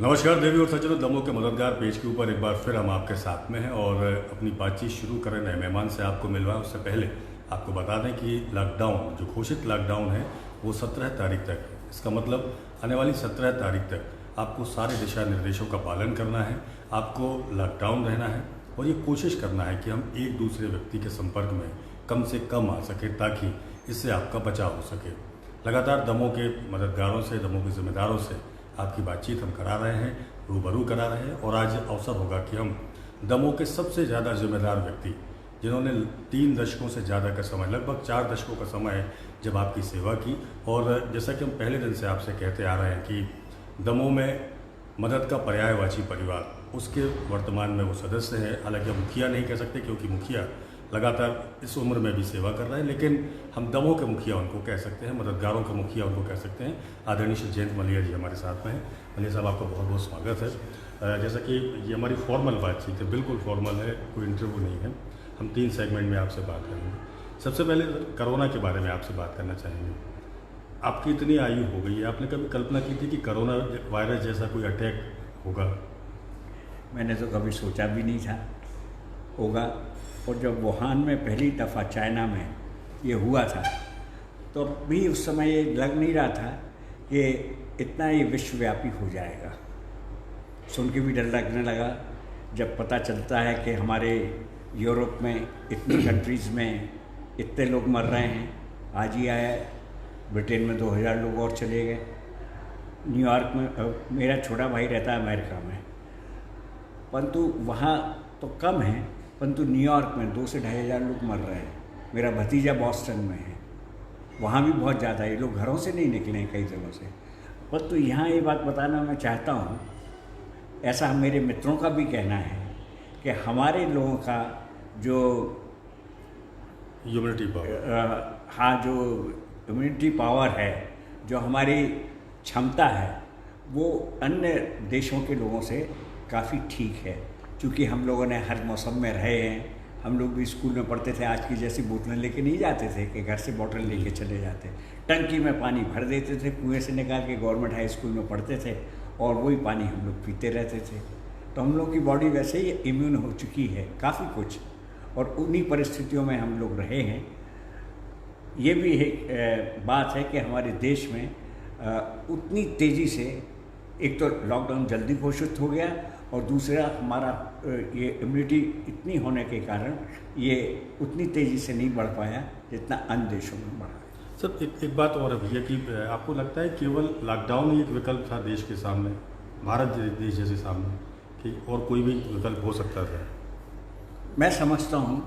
नमस्कार देवी और सज्जनों, दमोह के मददगार पेज के ऊपर एक बार फिर हम आपके साथ में हैं और अपनी बातचीत शुरू करें नए मेहमान से आपको मिलवाएं। उससे पहले आपको बता दें कि लॉकडाउन, जो घोषित लॉकडाउन है, वो 17 तारीख तक है। इसका मतलब आने वाली 17 तारीख तक आपको सारे दिशा निर्देशों का पालन करना है, आपको लॉकडाउन रहना है और ये कोशिश करना है कि हम एक दूसरे व्यक्ति के संपर्क में कम से कम आ सके ताकि इससे आपका बचाव हो सके। लगातार दमोह के मददगारों से, दमोह के जिम्मेदारों से आपकी बातचीत हम करा रहे हैं, रूबरू करा रहे हैं और आज अवसर होगा कि हम दमोह के सबसे ज़्यादा जिम्मेदार व्यक्ति, जिन्होंने 3 दशकों से ज़्यादा का समय, लगभग 4 दशकों का समय जब आपकी सेवा की, और जैसा कि हम पहले दिन से आपसे कहते आ रहे हैं कि दमोह में मदद का पर्यायवाची परिवार, उसके वर्तमान में वो सदस्य हैं। हालांकि हम मुखिया नहीं कह सकते क्योंकि मुखिया लगातार इस उम्र में भी सेवा कर रहे हैं, लेकिन हम दमोह के मुखिया उनको कह सकते हैं, मददगारों के मुखिया उनको कह सकते हैं। आदरणीय श्री जयंत मलिया जी हमारे साथ में हैं। मलिया साहब, आपका बहुत बहुत स्वागत है। जैसा कि ये हमारी फॉर्मल बातचीत है, बिल्कुल फॉर्मल है, कोई इंटरव्यू नहीं है। हम 3 सेगमेंट में आपसे बात करेंगे। सबसे पहले कोरोना के बारे में आपसे बात करना चाहेंगे। आपकी इतनी आयु हो गई है, आपने कभी कल्पना की थी कि कोरोना वायरस जैसा कोई अटैक होगा? मैंने तो कभी सोचा भी नहीं था होगा। और जब वुहान में पहली दफ़ा चाइना में ये हुआ था तो भी उस समय ये लग नहीं रहा था कि इतना ये विश्वव्यापी हो जाएगा। सुन के भी डर लगने लगा जब पता चलता है कि हमारे यूरोप में इतनी कंट्रीज़ में इतने लोग मर रहे हैं। आज ही आया, ब्रिटेन में 2000 लोग और चले गए। न्यूयॉर्क में मेरा छोटा भाई रहता है अमेरिका में, परंतु वहाँ तो कम है, परंतु न्यूयॉर्क में 2 से 2,500 लोग मर रहे हैं। मेरा भतीजा बॉस्टन में है, वहाँ भी बहुत ज़्यादा है। ये लोग घरों से नहीं निकले हैं कई दिनों से। परंतु यहाँ ये बात बताना मैं चाहता हूँ, ऐसा मेरे मित्रों का भी कहना है कि हमारे लोगों का जो ह्यूमनिटी पावर, हाँ, जो इम्यूनिटी पावर है, जो हमारी क्षमता है, वो अन्य देशों के लोगों से काफ़ी ठीक है। क्योंकि हम लोगों ने हर मौसम में रहे हैं। हम लोग भी स्कूल में पढ़ते थे, आज की जैसी बोतलें लेके नहीं जाते थे कि घर से बोतल लेके चले जाते। टंकी में पानी भर देते थे, कुएं से निकाल के। गवर्नमेंट हाई स्कूल में पढ़ते थे और वही पानी हम लोग पीते रहते थे। तो हम लोग की बॉडी वैसे ही इम्यून हो चुकी है काफ़ी कुछ, और उन्हीं परिस्थितियों में हम लोग रहे हैं। ये भी एक बात है कि हमारे देश में उतनी तेज़ी से, एक तो लॉकडाउन जल्दी घोषित हो गया और दूसरा हमारा ये इम्यूनिटी इतनी होने के कारण ये उतनी तेज़ी से नहीं बढ़ पाया जितना अन्य देशों में बढ़ा। सर, एक बात और है भैया कि आपको लगता है केवल लॉकडाउन ही एक विकल्प था देश के सामने, भारत देश जैसे सामने, कि और कोई भी विकल्प हो सकता था? मैं समझता हूँ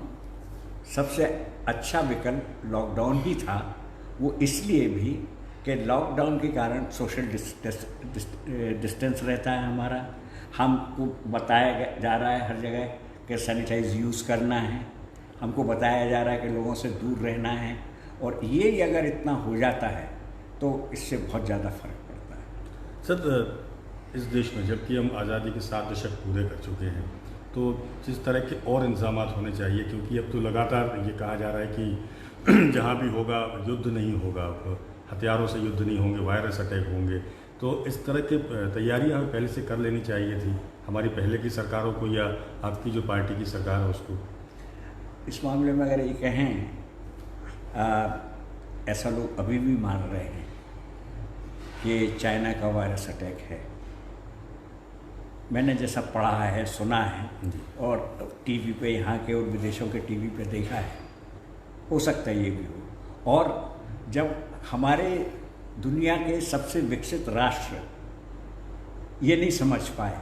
सबसे अच्छा विकल्प लॉकडाउन ही था। वो इसलिए भी कि लॉकडाउन के कारण सोशल डिस्टेंस रहता है हमारा। हमको बताया जा रहा है हर जगह कि सैनिटाइज यूज़ करना है। हमको बताया जा रहा है कि लोगों से दूर रहना है। और ये अगर इतना हो जाता है तो इससे बहुत ज़्यादा फर्क पड़ता है। सर, इस देश में जबकि हम आज़ादी के 7 दशक पूरे कर चुके हैं, तो जिस तरह के और इंतजाम होने चाहिए, क्योंकि अब तो लगातार ये कहा जा रहा है कि जहाँ भी होगा युद्ध नहीं होगा, हथियारों से युद्ध नहीं होंगे, वायरस अटैक होंगे, तो इस तरह की तैयारियां हमें पहले से कर लेनी चाहिए थी, हमारी पहले की सरकारों को या आपकी जो पार्टी की सरकार है उसको। इस मामले में अगर ये कहें, ऐसा लोग अभी भी मान रहे हैं कि चाइना का वायरस अटैक है। मैंने जैसा पढ़ा है, सुना है और टीवी पे, यहाँ के और विदेशों के टीवी पे देखा है, हो सकता है ये भी हो। और जब हमारे दुनिया के सबसे विकसित राष्ट्र ये नहीं समझ पाए,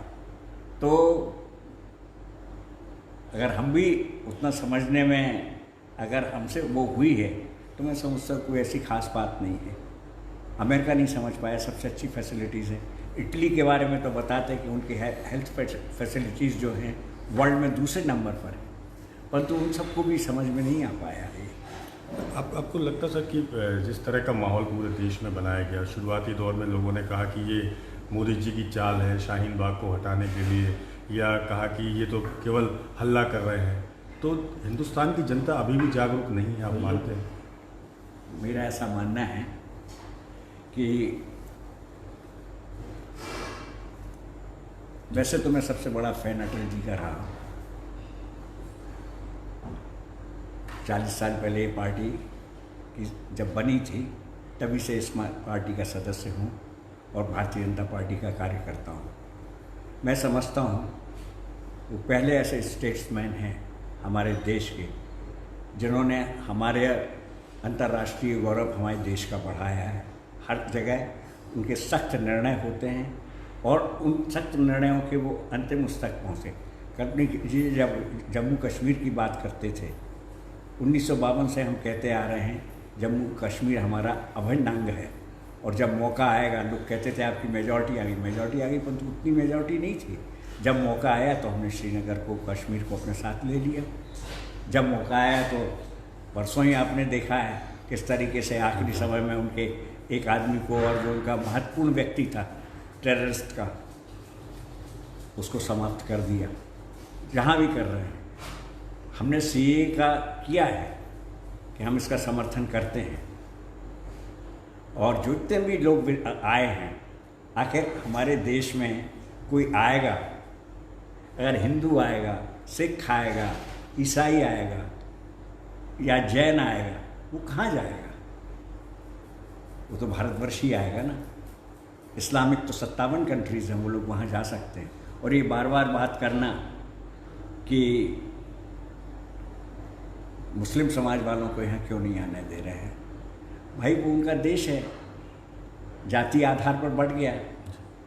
तो अगर हम भी उतना समझने में अगर हमसे वो हुई है, तो मैं समझता कोई ऐसी खास बात नहीं है। अमेरिका नहीं समझ पाया, सबसे अच्छी फैसिलिटीज़ हैं। इटली के बारे में तो बताते कि उनकी हेल्थ फैसिलिटीज़ जो हैं वर्ल्ड में दूसरे नंबर पर है, परंतु उन सबको भी समझ में नहीं आ पाया है। आपको लगता सर कि जिस तरह का माहौल पूरे देश में बनाया गया, शुरुआती दौर में लोगों ने कहा कि ये मोदी जी की चाल है शाहीन बाग को हटाने के लिए, या कहा कि ये तो केवल हल्ला कर रहे हैं, तो हिंदुस्तान की जनता अभी भी जागरूक नहीं है, आप मानते हैं? मेरा ऐसा मानना है कि वैसे तो मैं सबसे बड़ा फैन अटल जी का रहा हूँ। 40 साल पहले ये पार्टी की जब बनी थी तभी से इस पार्टी का सदस्य हूँ और भारतीय जनता पार्टी का कार्यकर्ता हूँ। मैं समझता हूँ वो पहले ऐसे स्टेट्समैन हैं हमारे देश के जिन्होंने हमारे अंतर्राष्ट्रीय गौरव हमारे देश का बढ़ाया है। हर जगह उनके सख्त निर्णय होते हैं और उन सख्त निर्णयों के वो अंतिम उस तक पहुँचे। कभी जी जब जम्मू कश्मीर की बात करते थे 1952 से हम कहते आ रहे हैं जम्मू कश्मीर हमारा अभिन्न अंग है, और जब मौका आएगा, लोग कहते थे आपकी मेजॉरिटी आ गई, परंतु उतनी मेजॉरिटी नहीं थी। जब मौका आया तो हमने श्रीनगर को, कश्मीर को अपने साथ ले लिया। जब मौका आया तो परसों ही आपने देखा है किस तरीके से आखिरी समय में उनके एक आदमी को, और जो उनका महत्वपूर्ण व्यक्ति था टेररिस्ट का, उसको समाप्त कर दिया। जहाँ भी कर रहे हैं, हमने सीए का किया है कि हम इसका समर्थन करते हैं, और जितने भी लोग आए हैं, आखिर हमारे देश में कोई आएगा, अगर हिंदू आएगा, सिख आएगा, ईसाई आएगा या जैन आएगा, वो कहाँ जाएगा? वो तो भारतवर्ष ही आएगा ना। इस्लामिक तो 57 कंट्रीज़ हैं, वो लोग वहाँ जा सकते हैं। और ये बार बार बात करना कि मुस्लिम समाज वालों को यहाँ क्यों नहीं आने दे रहे हैं, भाई वो उनका देश है, जाति आधार पर बढ़ गया।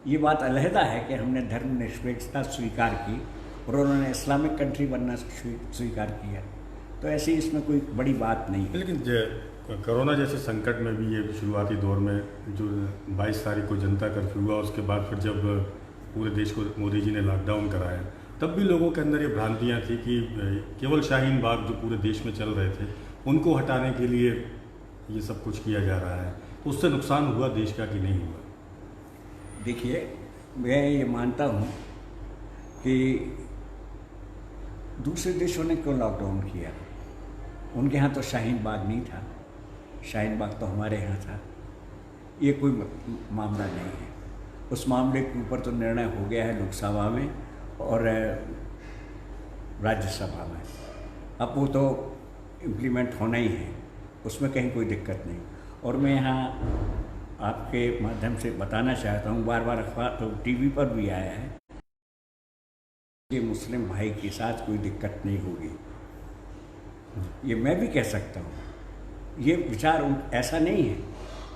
ये बात अलहदा है कि हमने धर्मनिरपेक्षता स्वीकार की और उन्होंने इस्लामिक कंट्री बनना स्वीकार किया, तो ऐसी इसमें कोई बड़ी बात नहीं है। लेकिन कोरोना जैसे संकट में भी, ये शुरुआती दौर में जो 22 तारीख को जनता कर्फ्यू हुआ, उसके बाद फिर जब पूरे देश को मोदी जी ने लॉकडाउन कराया, तब भी लोगों के अंदर ये भ्रांतियाँ थी कि केवल शाहीन बाग जो पूरे देश में चल रहे थे उनको हटाने के लिए ये सब कुछ किया जा रहा है। तो उससे नुकसान हुआ देश का कि नहीं हुआ? देखिए, मैं ये मानता हूँ कि दूसरे देशों ने क्यों लॉकडाउन किया, उनके यहाँ तो शाहीन बाग नहीं था, शाहीन बाग तो हमारे यहाँ था। ये कोई मामला नहीं है। उस मामले के ऊपर तो निर्णय हो गया है लोकसभा में और राज्यसभा में, अब वो तो इम्प्लीमेंट होना ही है, उसमें कहीं कोई दिक्कत नहीं। और मैं यहाँ आपके माध्यम से बताना चाहता हूँ, बार बार अखबार तो टीवी पर भी आया है कि मुस्लिम भाई के साथ कोई दिक्कत नहीं होगी। ये मैं भी कह सकता हूँ, ये विचार ऐसा नहीं है,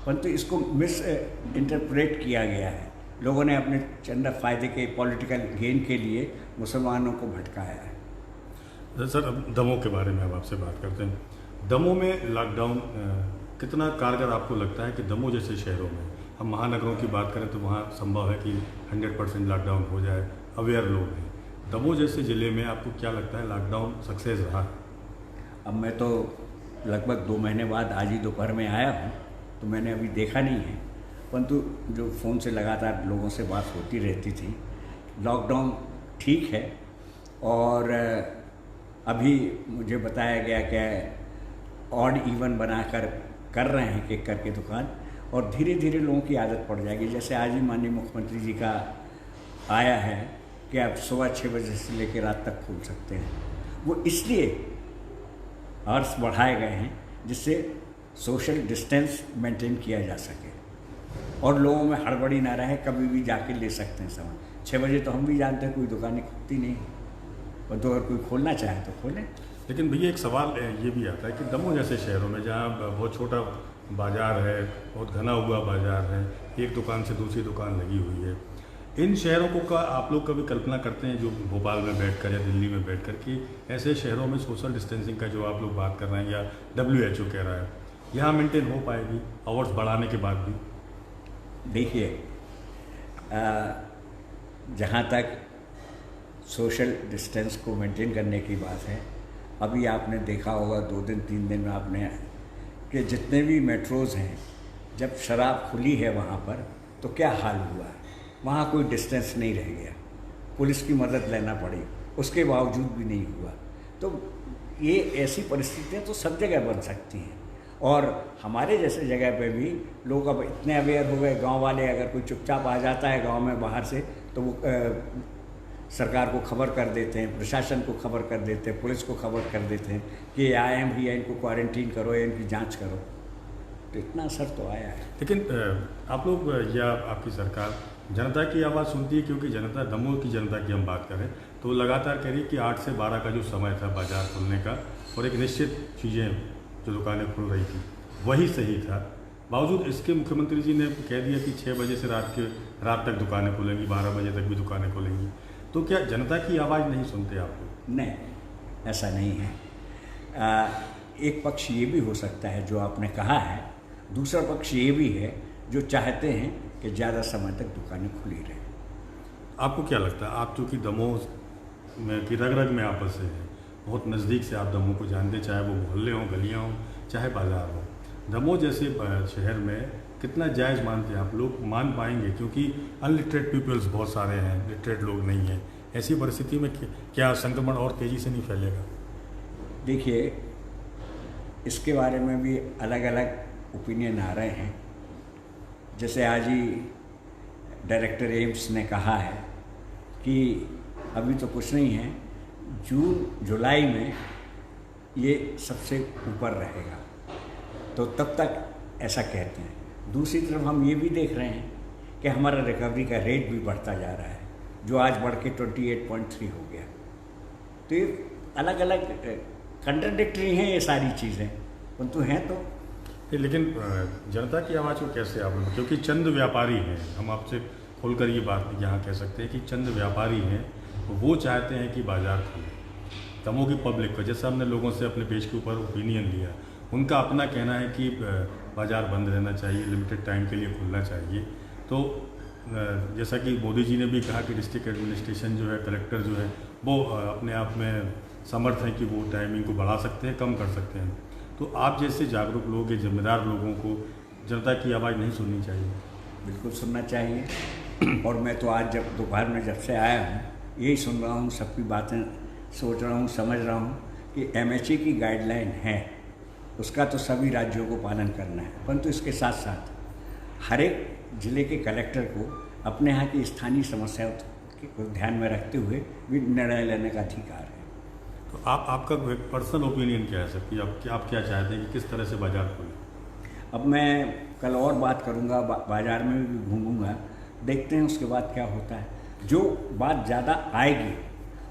परंतु इसको मिस इंटरप्रेट किया गया है। लोगों ने अपने चंद फ़ायदे के पॉलिटिकल गेन के लिए मुसलमानों को भटकाया है। सर, अब दमोह के बारे में अब आपसे बात करते हैं। दमोह में लॉकडाउन कितना कारगर आपको लगता है कि दमोह जैसे शहरों में, हम महानगरों की बात करें तो वहाँ संभव है कि 100% लॉकडाउन हो जाए, अवेयर लोग हैं। दमोह जैसे ज़िले में आपको क्या लगता है लोकडाउन सक्सेस रहा? अब मैं तो लगभग 2 महीने बाद आज ही दोपहर में आया हूँ, तो मैंने अभी देखा नहीं है, परंतु जो फ़ोन से लगातार लोगों से बात होती रहती थी, लॉकडाउन ठीक है। और अभी मुझे बताया गया कि ऑड इवन बनाकर कर रहे हैं केक करके दुकान, और धीरे धीरे लोगों की आदत पड़ जाएगी। जैसे आज ही माननीय मुख्यमंत्री जी का आया है कि आप सुबह 6 बजे से लेकर रात तक खोल सकते हैं। वो इसलिए आवर्स बढ़ाए गए हैं जिससे सोशल डिस्टेंस मेंटेन किया जा सके और लोगों में हड़बड़ी ना रहे, कभी भी जाके ले सकते हैं सामान। 6 बजे तो हम भी जानते हैं कोई दुकानें खुलती नहीं, और तो अगर कोई खोलना चाहे तो खोलें। लेकिन भैया एक सवाल ये भी आता है कि दमोह जैसे शहरों में जहाँ बहुत छोटा बाज़ार है, बहुत घना हुआ बाज़ार है, एक दुकान से दूसरी दुकान लगी हुई है, इन शहरों को का आप लोग कभी कल्पना करते हैं जो भोपाल में बैठकर या दिल्ली में बैठकर कि ऐसे शहरों में सोशल डिस्टेंसिंग का जो आप लोग बात कर रहे हैं या WHO कह रहा है, यहाँ मेंटेन हो पाएगी आवर्स बढ़ाने के बाद भी? देखिए, जहाँ तक सोशल डिस्टेंस को मेंटेन करने की बात है, अभी आपने देखा होगा 2 दिन 3 दिन में आपने कि जितने भी मेट्रोज़ हैं, जब शराब खुली है वहाँ पर तो क्या हाल हुआ है। वहाँ कोई डिस्टेंस नहीं रह गया, पुलिस की मदद लेना पड़ी, उसके बावजूद भी नहीं हुआ। तो ये ऐसी परिस्थितियाँ तो सब जगह बन सकती हैं, और हमारे जैसे जगह पे भी लोग अब इतने अवेयर हो गए। गांव वाले अगर कोई चुपचाप आ जाता है गांव में बाहर से, तो वो सरकार को खबर कर देते हैं, प्रशासन को खबर कर देते हैं, पुलिस को खबर कर देते हैं कि आए भी है, इनको क्वारंटीन करो या इनकी जांच करो। तो इतना असर तो आया है। लेकिन आप लोग या आपकी सरकार जनता की आवाज़ सुनती है? क्योंकि जनता, दमोह की जनता की हम बात करें तो लगातार कह रही कि 8 से 12 का जो समय था बाजार खुलने का, और एक निश्चित चीज़ें जो दुकानें खुल रही थी वही सही था। बावजूद इसके मुख्यमंत्री जी ने कह दिया कि 6 बजे से रात तक दुकानें खुलेंगी, 12 बजे तक भी दुकानें खुलेंगी। तो क्या जनता की आवाज़ नहीं सुनते आप लोग? नहीं, ऐसा नहीं है। एक पक्ष ये भी हो सकता है जो आपने कहा है, दूसरा पक्ष ये भी है जो चाहते हैं कि ज़्यादा समय तक दुकानें खुली रहें। आपको क्या लगता है, आप चूँकि दमोह में की रग रग में आपस से हैं, बहुत नज़दीक से आप दमोह को जानते, चाहे वो मोहल्ले हों, गलियाँ हों, चाहे बाज़ार हो, दमोह जैसे शहर में कितना जायज़ मानते हैं आप लोग? मान पाएंगे? क्योंकि अनलिटरेट पीपल्स बहुत सारे हैं, लिटरेट लोग नहीं हैं। ऐसी परिस्थिति में क्या संक्रमण और तेज़ी से नहीं फैलेगा? देखिए, इसके बारे में भी अलग अलग ओपिनियन आ रहे हैं। जैसे आज ही डायरेक्टर एम्स ने कहा है कि अभी तो कुछ नहीं है, जून जुलाई में ये सबसे ऊपर रहेगा, तो तब तक ऐसा कहते हैं। दूसरी तरफ हम ये भी देख रहे हैं कि हमारा रिकवरी का रेट भी बढ़ता जा रहा है, जो आज बढ़ के 28.3 हो गया। तो ये अलग अलग कंट्राडिक्टरी हैं ये सारी चीज़ें, परंतु हैं तो। लेकिन जनता की आवाज़ को कैसे आप लोग, क्योंकि चंद व्यापारी हैं, हम आपसे खोलकर ये बात यहाँ कह सकते हैं कि चंद व्यापारी हैं, वो चाहते हैं कि बाज़ार खुले। दमोह की पब्लिक को, जैसे हमने लोगों से अपने पेज के ऊपर ओपिनियन लिया, उनका अपना कहना है कि बाज़ार बंद रहना चाहिए, लिमिटेड टाइम के लिए खुलना चाहिए। तो जैसा कि मोदी जी ने भी कहा कि डिस्ट्रिक्ट एडमिनिस्ट्रेशन जो है, कलेक्टर जो है, वो अपने आप में समर्थ हैं कि वो टाइमिंग को बढ़ा सकते हैं, कम कर सकते हैं। तो आप जैसे जागरूक लोग, जिम्मेदार लोगों को जनता की आवाज़ नहीं सुननी चाहिए? बिल्कुल सुनना चाहिए। और मैं तो आज दोपहर में जब से आया हूँ यही सुन रहा हूँ, सबकी बातें सोच रहा हूँ, समझ रहा हूँ कि MHA की गाइडलाइन है, उसका तो सभी राज्यों को पालन करना है, परंतु इसके साथ साथ हर एक ज़िले के कलेक्टर को अपने यहाँ की स्थानीय समस्याओं को ध्यान में रखते हुए भी निर्णय लेने का अधिकार है। तो आपका पर्सनल ओपिनियन क्या है सर, कि आप क्या चाहते हैं कि किस तरह से बाज़ार खुले? अब मैं कल और बात करूँगा, बाज़ार में भी घूमूँगा, देखते हैं उसके बाद क्या होता है। जो बात ज़्यादा आएगी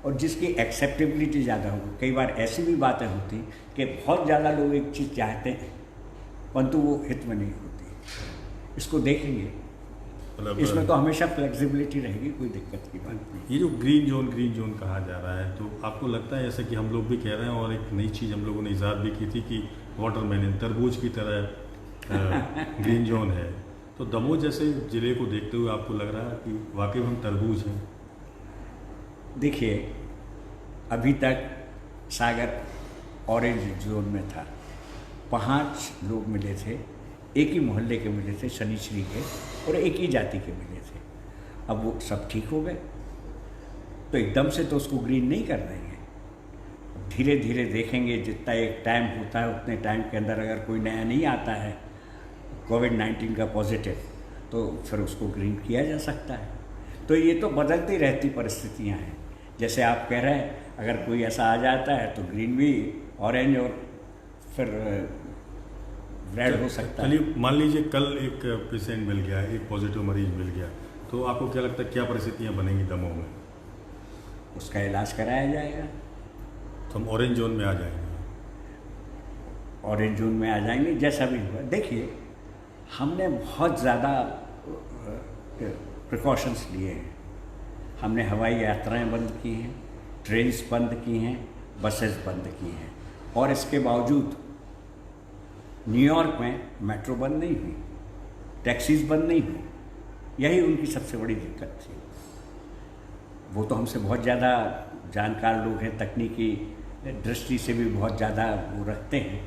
और जिसकी एक्सेप्टेबिलिटी ज़्यादा होगी, कई बार ऐसी भी बातें होती कि बहुत ज़्यादा लोग एक चीज़ चाहते हैं परंतु वो हित में नहीं होती, इसको देखेंगे। मतलब इसमें तो हमेशा फ्लेक्सिबिलिटी रहेगी, कोई दिक्कत की बात नहीं। ये जो ग्रीन जोन कहा जा रहा है, तो आपको लगता है, जैसे कि हम लोग भी कह रहे हैं और एक नई चीज़ हम लोगों ने ईजाद भी की थी कि वाटरमेलन, तरबूज की तरह ग्रीन जोन है, तो दमोह जैसे ज़िले को देखते हुए आपको लग रहा है कि वाकई हम तरबूज हैं? देखिए, अभी तक सागर ऑरेंज जोन में था, 5 लोग मिले थे, एक ही मोहल्ले के मिले थे, शनिश्री के, और एक ही जाति के मिले थे। अब वो सब ठीक हो गए, तो एकदम से तो उसको ग्रीन नहीं कर देंगे, धीरे धीरे देखेंगे। जितना एक टाइम होता है उतने टाइम के अंदर अगर कोई नया नहीं आता है कोविड-19 का पॉजिटिव, तो फिर उसको ग्रीन किया जा सकता है। तो ये तो बदलती रहती परिस्थितियाँ हैं। जैसे आप कह रहे हैं, अगर कोई ऐसा आ जाता है तो ग्रीन भी, ऑरेंज, और फिर रेड हो सकता है। चलिए, मान लीजिए कल एक पेशेंट मिल गया, एक पॉजिटिव मरीज मिल गया, तो आपको क्या लगता है क्या परिस्थितियाँ बनेंगी दमोह में? उसका इलाज कराया जाएगा, तो हम ऑरेंज जोन में आ जाएंगे। ऑरेंज जोन में आ जाएंगे, जैसा भी हुआ। देखिए, हमने बहुत ज़्यादा प्रिकॉशंस लिए हैं। हमने हवाई यात्राएं बंद की हैं, ट्रेन्स बंद की हैं, बसेस बंद की हैं, और इसके बावजूद न्यूयॉर्क में मेट्रो बंद नहीं हुई, टैक्सीज बंद नहीं हुई। यही उनकी सबसे बड़ी दिक्कत थी। वो तो हमसे बहुत ज़्यादा जानकार लोग हैं, तकनीकी दृष्टि से भी बहुत ज़्यादा वो रखते हैं,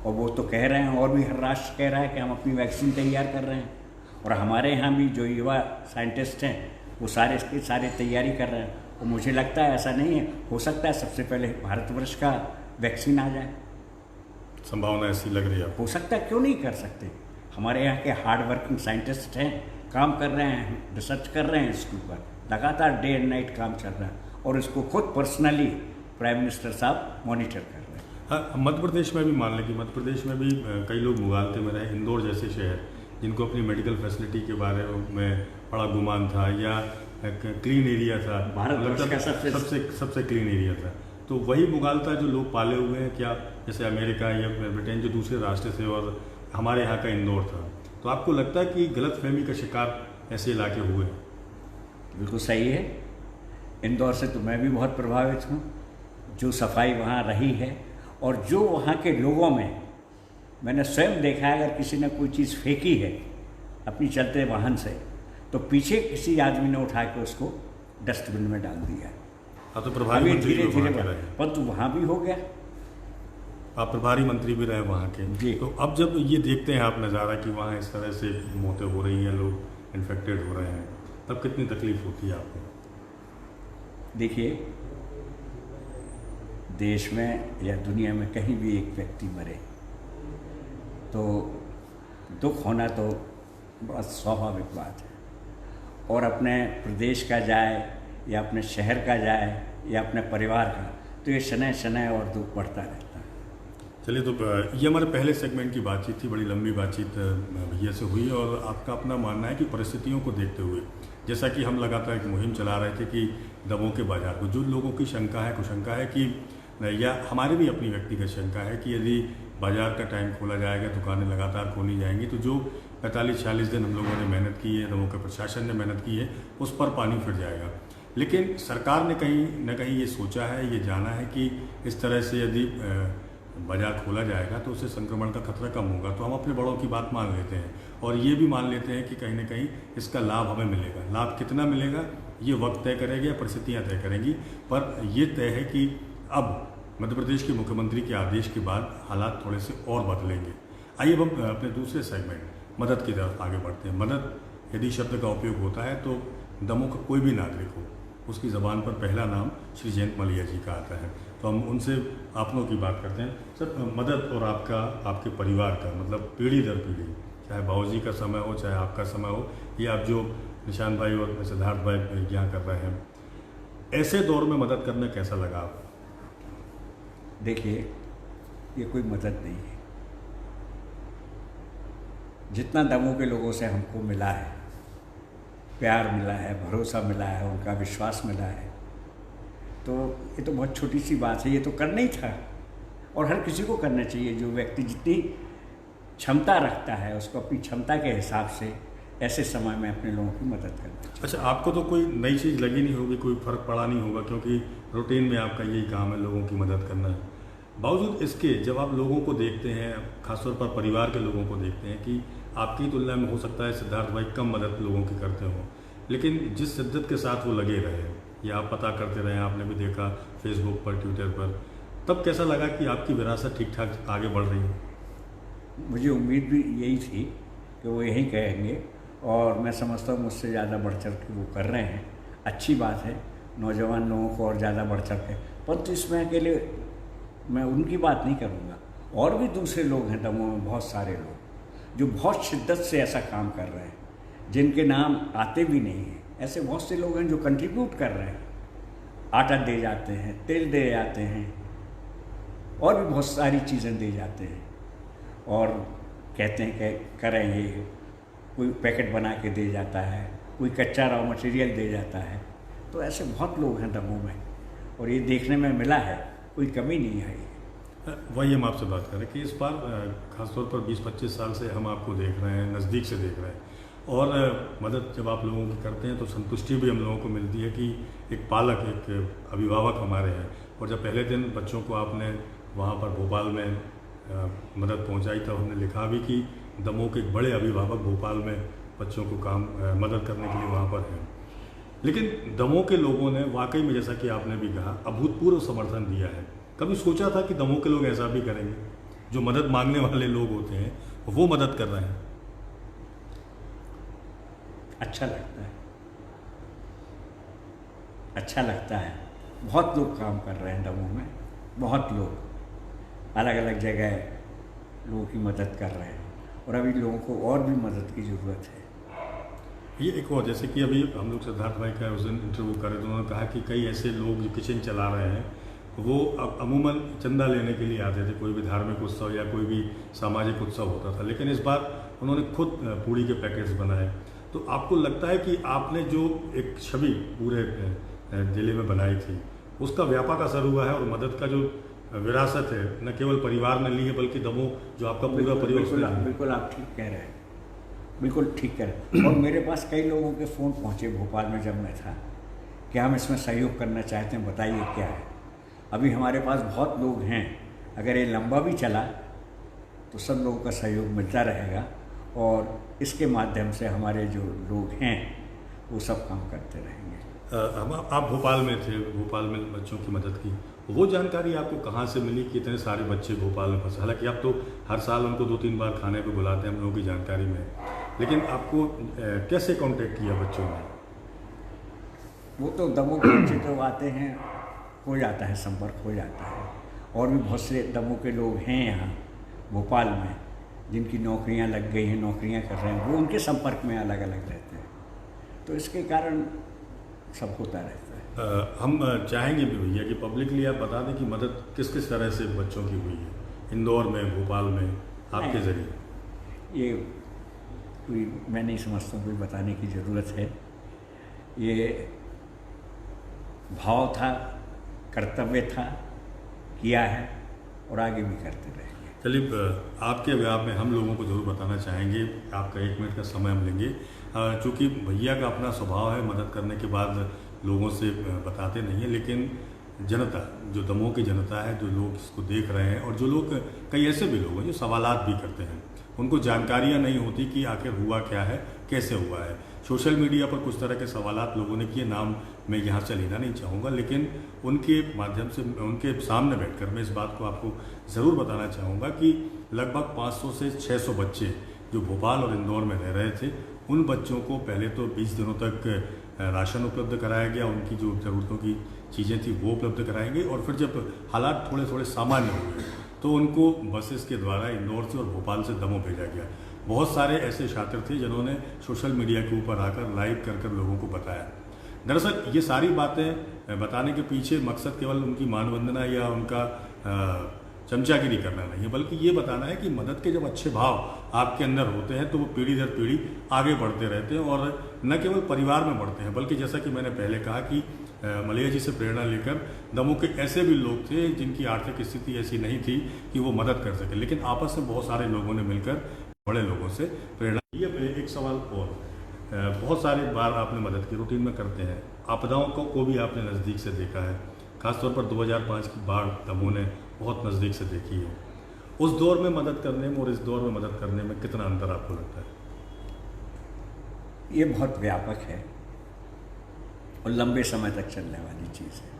और वो तो कह रहे हैं, और भी हर राष्ट्र कह रहा है कि हम अपनी वैक्सीन तैयार कर रहे हैं, और हमारे यहाँ भी जो युवा साइंटिस्ट हैं वो सारे तैयारी कर रहे हैं। और मुझे लगता है ऐसा नहीं है, हो सकता है सबसे पहले भारतवर्ष का वैक्सीन आ जाए, संभावना ऐसी लग रही है? हो सकता है, क्यों नहीं कर सकते। हमारे यहाँ के हार्ड वर्किंग साइंटिस्ट हैं, काम कर रहे हैं, रिसर्च कर रहे हैं इसके ऊपर, लगातार डे एंड नाइट काम चल रहा है और इसको खुद पर्सनली प्राइम मिनिस्टर साहब मॉनिटर कर रहे हैं। हाँ, मध्य प्रदेश में भी मान लें कि मध्य प्रदेश में भी कई लोग मुगालते में रहे। इंदौर जैसे शहर जिनको अपनी मेडिकल फैसिलिटी के बारे में बड़ा गुमान था या क्लीन एरिया था, भारत का सबसे क्लीन एरिया था, तो वही मुगालता जो लोग पाले हुए हैं क्या, जैसे अमेरिका या ब्रिटेन जो दूसरे राष्ट्र से, और हमारे यहाँ का इंदौर था। तो आपको लगता है कि गलतफहमी का शिकार ऐसे इलाके हुए हैं? बिल्कुल सही है। इंदौर से तो मैं भी बहुत प्रभावित हूँ, जो सफाई वहाँ रही है और जो वहाँ के लोगों में मैंने स्वयं देखा है, अगर किसी ने कोई चीज़ फेंकी है अपनी चलते वाहन से तो पीछे किसी आदमी ने उठा के उसको डस्टबिन में डाल दिया। आप तो प्रभारी मंत्री धीरे भी धीरे, परंतु वहाँ भी हो गया। आप प्रभारी मंत्री भी रहे वहाँ के जी। तो अब जब ये देखते हैं आप नज़ारा कि वहाँ इस तरह से मौतें हो रही हैं, लोग इन्फेक्टेड हो रहे हैं, तब कितनी तकलीफ होती है आपको? देखिए, देश में या दुनिया में कहीं भी एक व्यक्ति मरे तो दुख होना तो बड़ा स्वाभाविक बात है, और अपने प्रदेश का जाए या अपने शहर का जाए या अपने परिवार का, तो ये शनय शनय और दुख बढ़ता रहता है। चलिए, तो ये हमारे पहले सेगमेंट की बातचीत थी, बड़ी लंबी बातचीत भैया से हुई, और आपका अपना मानना है कि परिस्थितियों को देखते हुए, जैसा कि हम लगातार एक मुहिम चला रहे थे कि दमों के बाजार को, जो लोगों की शंका है, कुशंका है कि, या हमारी भी अपनी व्यक्तिगत शंका है कि यदि बाजार का टाइम खोला जाएगा, दुकानें लगातार खोली जाएंगी, तो जो 45-46 दिन हम लोगों ने मेहनत की है, दमों के प्रशासन ने मेहनत की है, उस पर पानी फिर जाएगा। लेकिन सरकार ने कहीं न कहीं ये सोचा है, ये जाना है कि इस तरह से यदि बाजार खोला जाएगा तो उससे संक्रमण का खतरा कम होगा, तो हम अपने बड़ों की बात मान लेते हैं और ये भी मान लेते हैं कि कहीं ना कहीं इसका लाभ हमें मिलेगा। लाभ कितना मिलेगा ये वक्त तय करेगा या परिस्थितियाँ तय करेंगी, पर यह तय है कि अब मध्य प्रदेश के मुख्यमंत्री के आदेश के बाद हालात थोड़े से और बदलेंगे। आइए अब हम अपने दूसरे सेगमेंट मदद की तरफ आगे बढ़ते हैं। मदद यदि शब्द का उपयोग होता है तो दमों का कोई भी नागरिक हो, उसकी ज़बान पर पहला नाम श्री जयंत मलैया जी का आता है, तो हम उनसे अपनों की बात करते हैं। सर, मदद और आपके परिवार का मतलब पीढ़ी दर पीढ़ी, चाहे बाबूजी का समय हो चाहे आपका समय हो, ये आप जो निशान भाई और सिद्धार्थ भाई यहाँ कर रहे हैं, ऐसे दौर में मदद करना कैसा लगा आप? देखिए, ये कोई मदद नहीं है। जितना दमों के लोगों से हमको मिला है, प्यार मिला है, भरोसा मिला है, उनका विश्वास मिला है, तो ये तो बहुत छोटी सी बात है। ये तो करना ही था और हर किसी को करना चाहिए। जो व्यक्ति जितनी क्षमता रखता है उसको अपनी क्षमता के हिसाब से ऐसे समय में अपने लोगों की मदद करना चाहिए। अच्छा, आपको तो कोई नई चीज़ लगी नहीं होगी, कोई फ़र्क पड़ा नहीं होगा, क्योंकि रूटीन में आपका यही काम है, लोगों की मदद करना। बावजूद इसके जब आप लोगों को देखते हैं, खासतौर पर परिवार के लोगों को देखते हैं कि आपकी तुलना में हो सकता है सिद्धार्थ भाई कम मदद लोगों की करते हों, लेकिन जिस शिद्दत के साथ वो लगे रहे या आप पता करते रहे, आपने भी देखा फेसबुक पर, ट्विटर पर, तब कैसा लगा कि आपकी विरासत ठीक ठाक आगे बढ़ रही है? मुझे उम्मीद भी यही थी कि वो यही कहेंगे, और मैं समझता हूँ मुझसे ज़्यादा बढ़ चढ़ के वो कर रहे हैं। अच्छी बात है, नौजवान लोगों को और ज़्यादा बढ़ चढ़ के, परंतु इसमें अकेले मैं उनकी बात नहीं करूँगा। और भी दूसरे लोग हैं दमों में, बहुत सारे लोग जो बहुत शिद्दत से ऐसा काम कर रहे हैं, जिनके नाम आते भी नहीं हैं। ऐसे बहुत से लोग हैं जो कंट्रीब्यूट कर रहे हैं, आटा दे जाते हैं, तेल दे जाते हैं, और भी बहुत सारी चीज़ें दे जाते हैं, और कहते हैं कि करेंगे। कोई पैकेट बना के दे जाता है, कोई कच्चा रॉ मटेरियल दे जाता है। तो ऐसे बहुत लोग हैं दमों में, और ये देखने में मिला है, कोई कमी नहीं आई। वही हम आपसे बात करें कि इस बार खासतौर पर 20-25 साल से हम आपको देख रहे हैं, नज़दीक से देख रहे हैं, और मदद जब आप लोगों की करते हैं तो संतुष्टि भी हम लोगों को मिलती है कि एक पालक, एक अभिभावक हमारे हैं। और जब पहले दिन बच्चों को आपने वहाँ पर भोपाल में मदद पहुँचाई, तब हमने लिखा भी कि दमों के एक बड़े अभिभावक भोपाल में बच्चों को मदद करने के लिए वहाँ पर हैं। लेकिन दमों के लोगों ने वाकई में, जैसा कि आपने भी कहा, अभूतपूर्व समर्थन दिया है। कभी सोचा था कि दमों के लोग ऐसा भी करेंगे? जो मदद मांगने वाले लोग होते हैं वो मदद कर रहे हैं। अच्छा लगता है, अच्छा लगता है। बहुत लोग काम कर रहे हैं दमों में, बहुत लोग अलग अलग जगह लोगों की मदद कर रहे हैं, और अभी लोगों को और भी मदद की ज़रूरत है। ये एक और, जैसे कि अभी हम लोग सिद्धार्थ भाई का उस दिन इंटरव्यू कर रहे थे, उन्होंने कहा कि कई ऐसे लोग जो किचन चला रहे हैं वो अमूमन चंदा लेने के लिए आते थे, कोई भी धार्मिक उत्सव या कोई भी सामाजिक उत्सव होता था, लेकिन इस बार उन्होंने खुद पूड़ी के पैकेट्स बनाए। तो आपको लगता है कि आपने जो एक छवि पूरे जिले में बनाई थी उसका व्यापक असर हुआ है, और मदद का जो विरासत है न केवल परिवार ने ली है बल्कि दमोह जो आपका पूरा परिवार। बिल्कुल आप ठीक कह रहे हैं, बिल्कुल ठीक कह रहे हैं। और मेरे पास कई लोगों के फ़ोन पहुँचे भोपाल में जब मैं था कि हम इसमें सहयोग करना चाहते हैं, बताइए क्या है। अभी हमारे पास बहुत लोग हैं, अगर ये लंबा भी चला तो सब लोगों का सहयोग मिलता रहेगा, और इसके माध्यम से हमारे जो लोग हैं वो सब काम करते रहेंगे। आप भोपाल में थे, भोपाल में बच्चों की मदद की, वो जानकारी आपको कहाँ से मिली कि इतने सारे बच्चे भोपाल में फंसे? हालांकि आप तो हर साल उनको 2-3 बार खाने पे बुलाते हैं, हम लोगों की जानकारी में, लेकिन आपको कैसे कांटेक्ट किया बच्चों ने? वो तो दमोह के बच्चे तो आते हैं, हो जाता है संपर्क, हो जाता है। और भी बहुत से दमोह के लोग हैं यहाँ भोपाल में जिनकी नौकरियाँ लग गई हैं, नौकरियाँ कर रहे हैं, वो उनके संपर्क में अलग अलग रहते हैं, तो इसके कारण सब होता रहता है। हम चाहेंगे भी भैया कि पब्लिकली आप बता दें कि मदद किस किस तरह से बच्चों की हुई है, इंदौर में, भोपाल में, आपके ज़रिए। ये कोई मैं नहीं समझता कोई बताने की ज़रूरत है। ये भाव था, कर्तव्य था, किया है और आगे भी करते रहेंगे। चलिए, आपके व्याप में हम लोगों को ज़रूर बताना चाहेंगे, आपका 1 मिनट का समय हम लेंगे। चूँकि भैया का अपना स्वभाव है, मदद करने के बाद लोगों से बताते नहीं हैं, लेकिन जनता, जो दमोह की जनता है, जो लोग इसको देख रहे हैं, और जो लोग, कई ऐसे भी लोग हैं जो सवालात भी करते हैं, उनको जानकारियाँ नहीं होती कि आखिर हुआ क्या है, कैसे हुआ है। सोशल मीडिया पर कुछ तरह के सवालात लोगों ने किए, नाम मैं यहाँ से लेना नहीं चाहूँगा, लेकिन उनके माध्यम से, उनके सामने बैठकर मैं इस बात को आपको ज़रूर बताना चाहूँगा कि लगभग 500 से 600 बच्चे जो भोपाल और इंदौर में रह रहे थे, उन बच्चों को पहले तो 20 दिनों तक राशन उपलब्ध कराया गया, उनकी जो ज़रूरतों की चीज़ें थी वो उपलब्ध कराई गई, और फिर जब हालात थोड़े थोड़े सामान्य हो गए तो उनको बसेस के द्वारा इंदौर से और भोपाल से दमोह भेजा गया। बहुत सारे ऐसे छात्र थे जिन्होंने सोशल मीडिया के ऊपर आकर लाइव कर लोगों को बताया। दरअसल ये सारी बातें बताने के पीछे मकसद केवल उनकी मानवंदना या उनका चमचागिरी करना नहीं है, बल्कि ये बताना है कि मदद के जब अच्छे भाव आपके अंदर होते हैं तो वो पीढ़ी दर पीढ़ी आगे बढ़ते रहते हैं, और न केवल परिवार में बढ़ते हैं, बल्कि जैसा कि मैंने पहले कहा कि मलैया जी से प्रेरणा लेकर दमोह के ऐसे भी लोग थे जिनकी आर्थिक स्थिति ऐसी नहीं थी कि वो मदद कर सके, लेकिन आपस में बहुत सारे लोगों ने मिलकर बड़े लोगों से प्रेरणा। ये एक सवाल और, बहुत सारे बार आपने मदद की, रूटीन में करते हैं, आपदाओं को भी आपने नज़दीक से देखा है, खासतौर पर 2005 की बाढ़ दमोह ने बहुत नज़दीक से देखी है। उस दौर में मदद करने में और इस दौर में मदद करने में कितना अंतर आपको लगता है? ये बहुत व्यापक है और लंबे समय तक चलने वाली चीज़ है,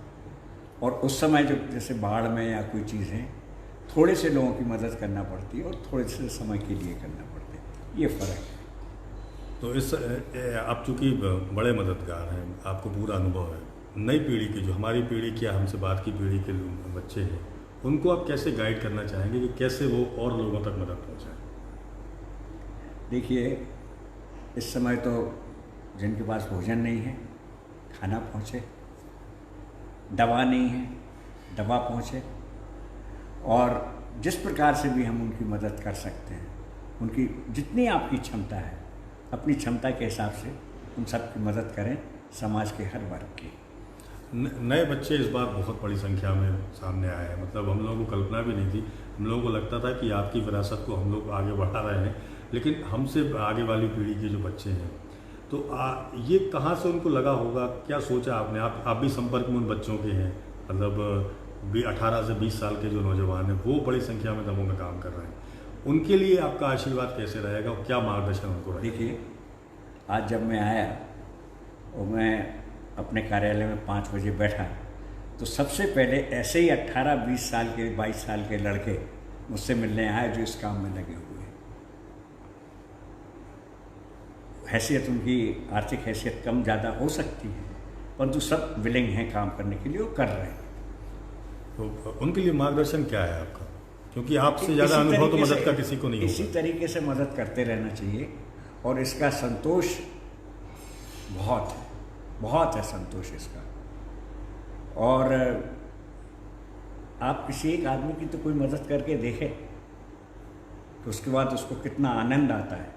और उस समय जो जैसे बाढ़ में या कोई चीज़ें थोड़े से लोगों की मदद करना पड़ती है और थोड़े से समय के लिए करना पड़ता है, ये फ़र्क है। तो इस आप चूँकि बड़े मददगार हैं, आपको पूरा अनुभव है, नई पीढ़ी के, जो हमारी पीढ़ी क्या हमसे बात की पीढ़ी के बच्चे हैं, उनको आप कैसे गाइड करना चाहेंगे कि कैसे वो और लोगों तक मदद पहुँचाएं? देखिए, इस समय तो जिनके पास भोजन नहीं है खाना पहुँचे, दवा नहीं है दवा पहुँचे, और जिस प्रकार से भी हम उनकी मदद कर सकते हैं, उनकी जितनी आपकी क्षमता है, अपनी क्षमता के हिसाब से उन सब की मदद करें, समाज के हर वर्ग की। नए बच्चे इस बार बहुत बड़ी संख्या में सामने आए हैं, मतलब हम लोगों को कल्पना भी नहीं थी, हम लोगों को लगता था कि आपकी विरासत को हम लोग आगे बढ़ा रहे हैं, लेकिन हमसे आगे वाली पीढ़ी के जो बच्चे हैं, तो ये कहाँ से उनको लगा होगा, क्या सोचा आपने? आप भी संपर्क में उन बच्चों के हैं, मतलब 18 से 20 साल के जो नौजवान हैं वो बड़ी संख्या में दमोह में काम कर रहे हैं, उनके लिए आपका आशीर्वाद कैसे रहेगा और क्या मार्गदर्शन उनको रहेगा? देखिए, आज जब मैं आया और मैं अपने कार्यालय में 5 बजे बैठा, तो सबसे पहले ऐसे ही 18-20 साल के 22 साल के लड़के मुझसे मिलने आए जो इस काम में लगे हुए हैं। हैसियत उनकी, आर्थिक हैसियत कम ज़्यादा हो सकती है, परंतु सब विलिंग हैं काम करने के लिए, वो कर रहे हैं। तो उनके लिए मार्गदर्शन क्या है आपका? क्योंकि आपसे ज़्यादा अनुभव तो मदद का किसी को नहीं होगा। इसी तरीके से मदद करते रहना चाहिए, और इसका संतोष बहुत है संतोष इसका। और आप किसी एक आदमी की तो कोई मदद करके देखें तो उसके बाद उसको कितना आनंद आता है।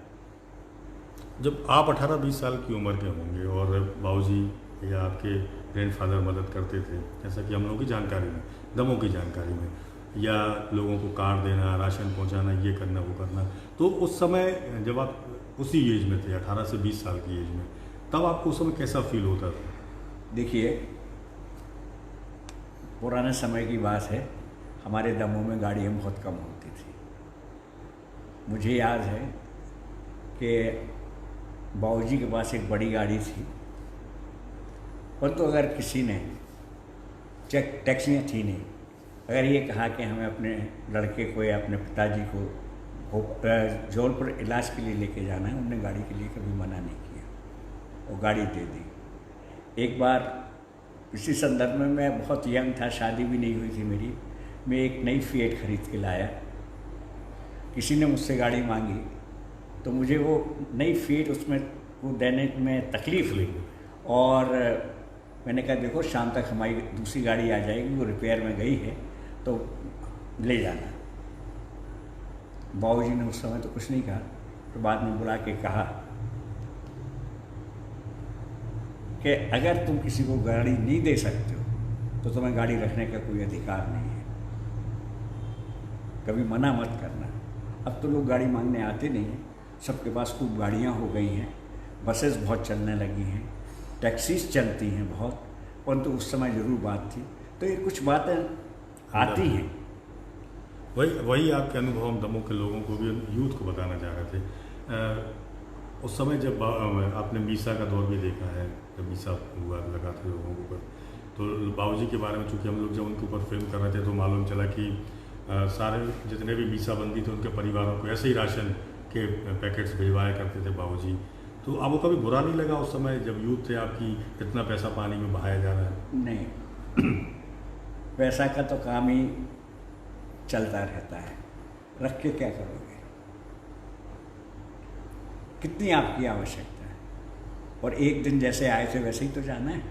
जब आप 18-20 साल की उम्र के होंगे और बाबूजी या आपके ग्रैंडफादर मदद करते थे, जैसा कि हम लोगों की जानकारी में, दमों की जानकारी में, या लोगों को कार्ड देना, राशन पहुंचाना, ये करना वो करना, तो उस समय जब आप उसी एज में थे, 18 से 20 साल की एज में, तब आपको उस समय कैसा फील होता था? देखिए, पुराने समय की बात है, हमारे दमों में गाड़ियाँ बहुत कम होती थी। मुझे याद है कि बाबूजी के पास एक बड़ी गाड़ी थी, परंतु अगर किसी ने टैक्सियाँ थी नहीं, अगर ये कहा कि हमें अपने लड़के को या अपने पिताजी को जौनपुर इलाज के लिए लेके जाना है, उन्होंने गाड़ी के लिए कभी मना नहीं किया और गाड़ी दे दी। एक बार इसी संदर्भ में मैं बहुत यंग था, शादी भी नहीं हुई थी मेरी, मैं एक नई फिएट खरीद के लाया। किसी ने मुझसे गाड़ी मांगी तो मुझे वो नई फिएट उसमें वो देने में तकलीफ़ हुई और मैंने कहा देखो शाम तक हमारी दूसरी गाड़ी आ जाएगी, वो रिपेयर में गई है तो ले जाना। बाबूजी ने उस समय तो कुछ नहीं कहा, तो बाद में बुला के कहा कि अगर तुम किसी को गाड़ी नहीं दे सकते हो तो तुम्हें गाड़ी रखने का कोई अधिकार नहीं है, कभी मना मत करना। अब तो लोग गाड़ी मांगने आते नहीं हैं, सबके पास खूब गाड़ियाँ हो गई हैं, बसेस बहुत चलने लगी हैं, टैक्सीज चलती हैं बहुत, परंतु उस समय ज़रूर बात थी। तो ये कुछ बातें आती हैं। वही आपके अनुभव हम दमों के लोगों को भी, यूथ को बताना चाह रहे थे। उस समय जब आपने मीसा का दौर भी देखा है, जब मीसा हुआ लगा था लोगों के ऊपर, तो बाबूजी के बारे में चूँकि हम लोग जब उनके ऊपर फिल्म कर रहे थे तो मालूम चला कि सारे जितने भी मीसा बंदी थे उनके परिवारों को ऐसे ही राशन के पैकेट्स भिजवाया करते थे बाबूजी। तो आपको कभी बुरा नहीं लगा उस समय जब यूथ थे आपकी, इतना पैसा पानी में बहाया जा रहा है? नहीं, पैसा का तो काम ही चलता रहता है, रख के क्या करोगे? कितनी आपकी आवश्यकता है? और एक दिन जैसे आए थे वैसे ही तो जाना है,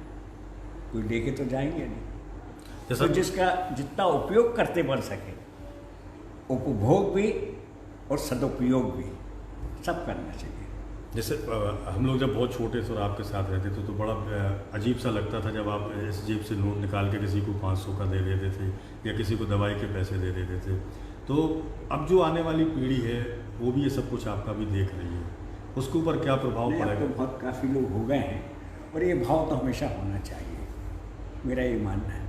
कोई लेके तो जाएंगे नहीं। तो जिसका जितना उपयोग करते बन सके, उपभोग भी और सदुपयोग भी सब करना चाहिए। जैसे हम लोग जब बहुत छोटे थे और आपके साथ रहते थे तो बड़ा अजीब सा लगता था जब आप इस जेब से नोट निकाल के किसी को 500 का दे देते थे या किसी को दवाई के पैसे दे देते थे। तो अब जो आने वाली पीढ़ी है वो भी ये सब कुछ आपका भी देख रही है, उसके ऊपर क्या प्रभाव पड़ेगा? तो बहुत काफ़ी लोग हो गए हैं और ये भाव तो हमेशा होना चाहिए, मेरा ये मानना है,